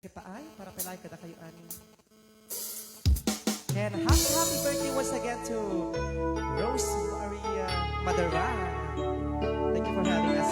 Kipaay, para pilay kada kayo ani. And happy birthday once again to Rose Maria Madaran. Thank you for having us.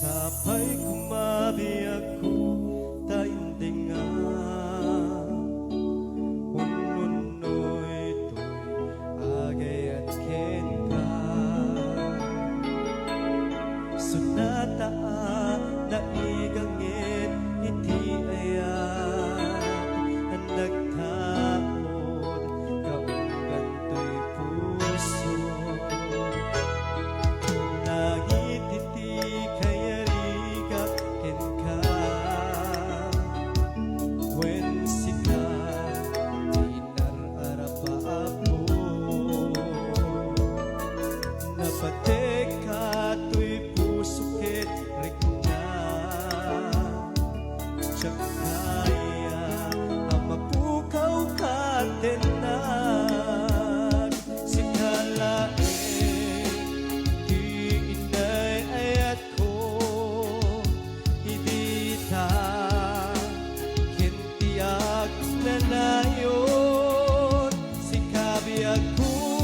Sabay kumabi ako taindingan Ununoy to'y agay at kenka Sunataa na igangit iti ayat Ang nagtaod kaungan to'y puso Nagititi Pateka to'y pusukit rikna Tsakaya ang mapukaw katenag Si kalaing di inay ayat ko Idita kintiyak na nayon Si kabiyag ko't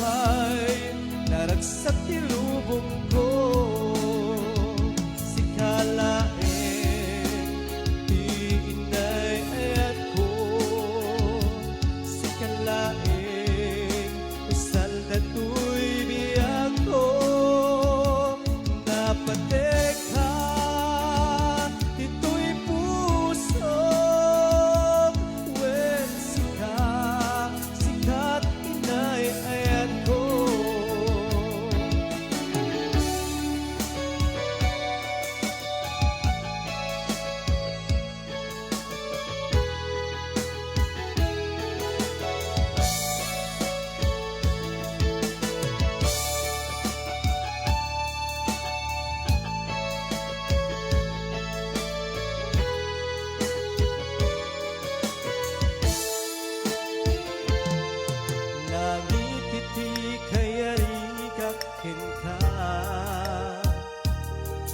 makain Naragsak tilubong ko Si kalaing di inay ayat ko Si kalaing salda to'y biyag ko Napateka ito'y puso When sikat inay ayat ko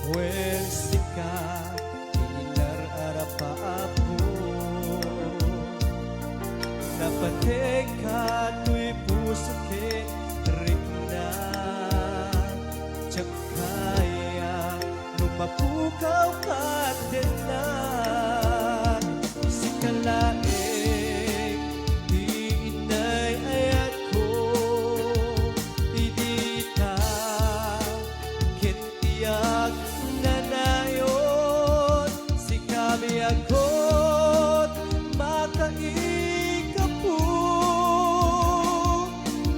When sikat inar arapapo Napateka to'y pusukit rikna Tsakaya lumapukaw katenan Si kalaing di inay ayat ko Idita kintiyak ako't makaikapu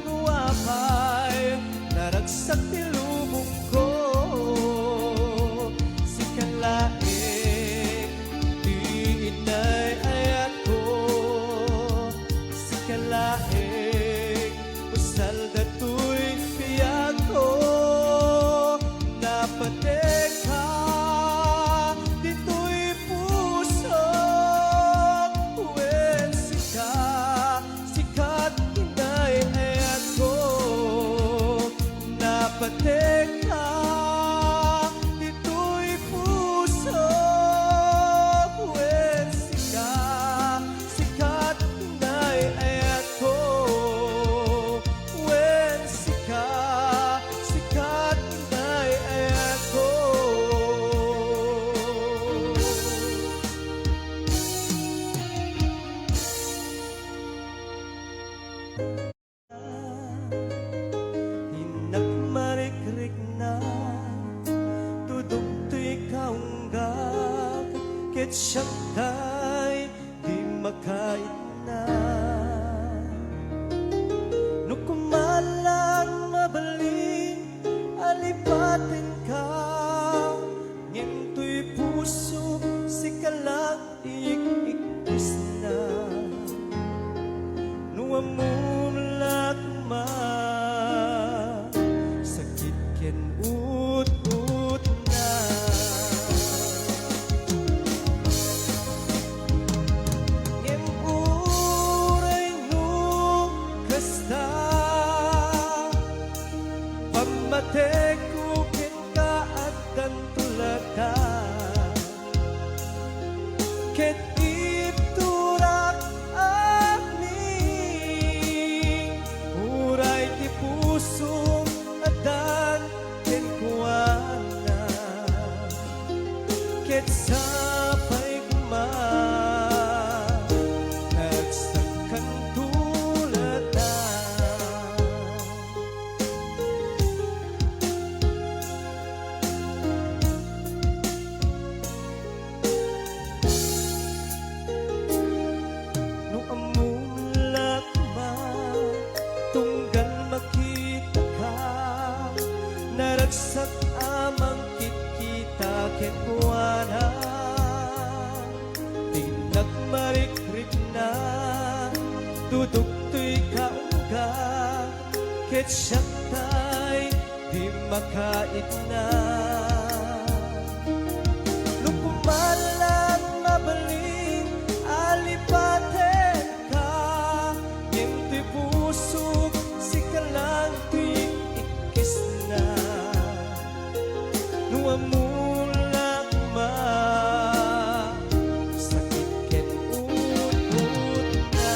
Nuwapay naragsak tilubong ko Si kalaing di inay ayat ko Si kalaing usalda to'y biyag ko Napateka Pateka, ito'y puso When sikat inay ayat ko When sikat inay ayat ko Marik-rik na tudog to'y kaunggak Ket siyang tay di makait na No kumalang mabalin alipatin ka Ngem to'y puso si kalang ik-ikis na No Ket sapay kuma nagsakan tulatan. No amulak ma tunggal makita ka naragsak amang kikita ken kuana tinagmarikrik na dudugtoy kaungga ket siyatay di makait na no kumalan mabalin alipaten ka ngem pusok si kalang tuig ikis na no amulak ma sakit ken ut na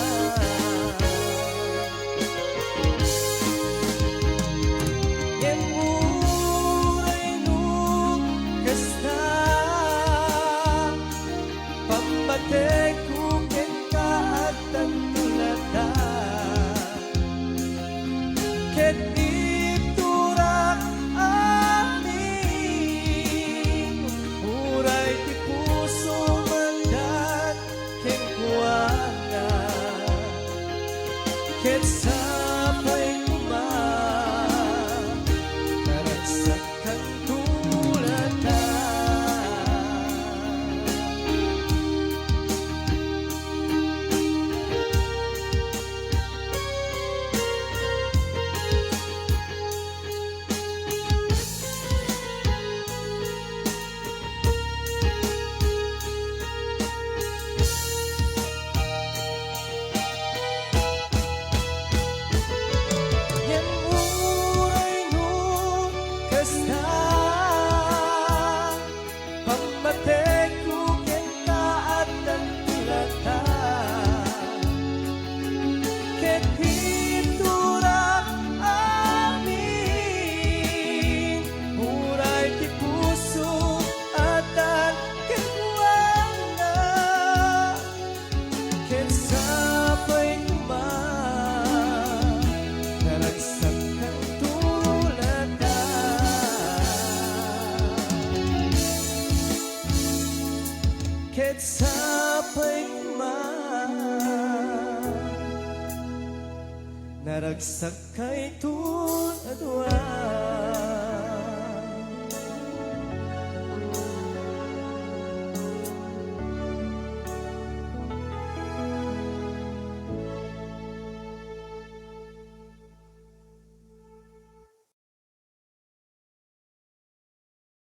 ngem uray no kasta pambatay ko ken kaatan tulata ket iturak amin uray ti puso mandan ken kuana ket sapay kuma naragsakan tulatan. Yan uray no kasta pammatay ko ken kaatan tulata ket iturak amin uray ti puso atan ken kuana ket sapay kuma naragsakan tulatan ket sapay kuma naragsak kay tulatan.